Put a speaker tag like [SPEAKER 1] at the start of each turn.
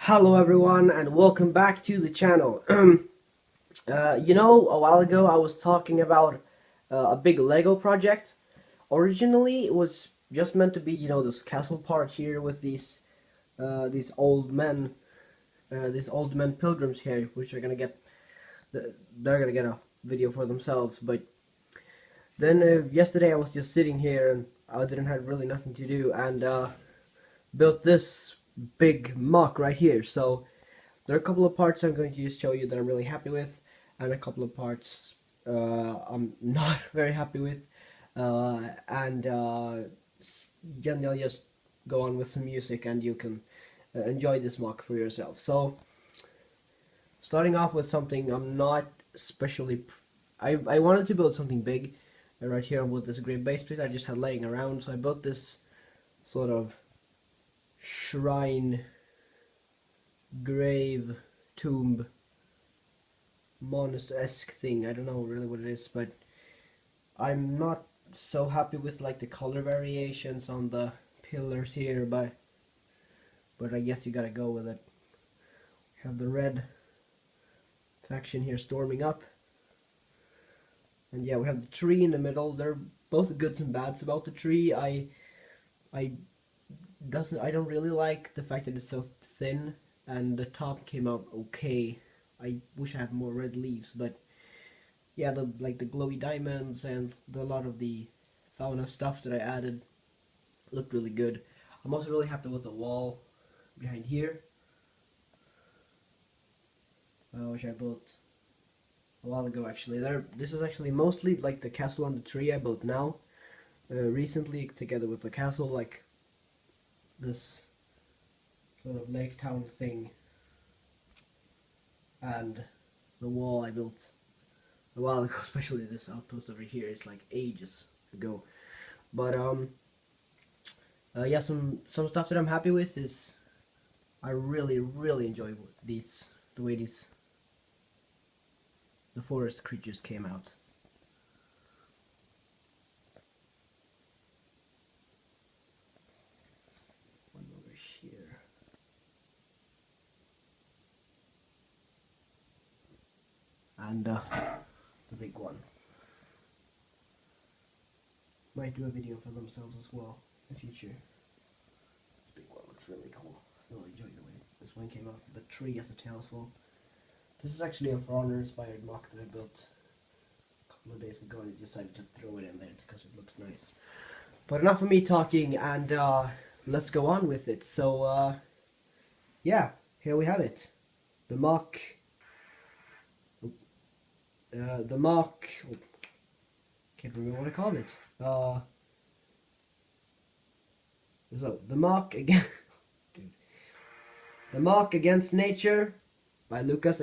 [SPEAKER 1] Hello everyone and welcome back to the channel. A while ago I was talking about a big Lego project. Originally it was just meant to be, this castle part here with these old men, pilgrims here, which are gonna get, they're gonna get a video for themselves. But then yesterday I was just sitting here and I didn't have really nothing to do, and built this big MOC right here. So there are a couple of parts I'm going to just show you that I'm really happy with, and a couple of parts I'm not very happy with, and then I'll just go on with some music and you can enjoy this MOC for yourself. So starting off with something I'm not especially I wanted to build something big, and right here with this green base plate I just had laying around, so I built this sort of shrine, grave, tomb, monster-esque thing. I don't know really what it is, but I'm not so happy with like the color variations on the pillars here, but I guess you gotta go with it. We have the red faction here storming up, and yeah, we have the tree in the middle. There are both goods and bads about the tree. I don't really like the fact that it's so thin, and the top came out okay. I wish I had more red leaves, but yeah, the glowy diamonds and a lot of the fauna stuff that I added looked really good. I'm also really happy with the wall behind here, which I built a while ago actually. This is actually mostly like the castle on the tree I built now, recently, together with the castle, like this sort of lake town thing, and the wall I built a while ago, especially this outpost over here. It's like ages ago. But yeah, some stuff that I'm happy with is I really enjoy the way the forest creatures came out. Here. And the big one. Might do a video for themselves as well in the future. This big one looks really cool. I really enjoy the way this one came out. The tree as a tail as well. This is actually a For Honor inspired MOC that I built a couple of days ago, and I decided to throw it in there because it looks nice. But enough of me talking, and let's go on with it. So yeah, here we have it. The MOC. Can't remember what I called it. So the MOC again. The MOC Against Nature by Lukas.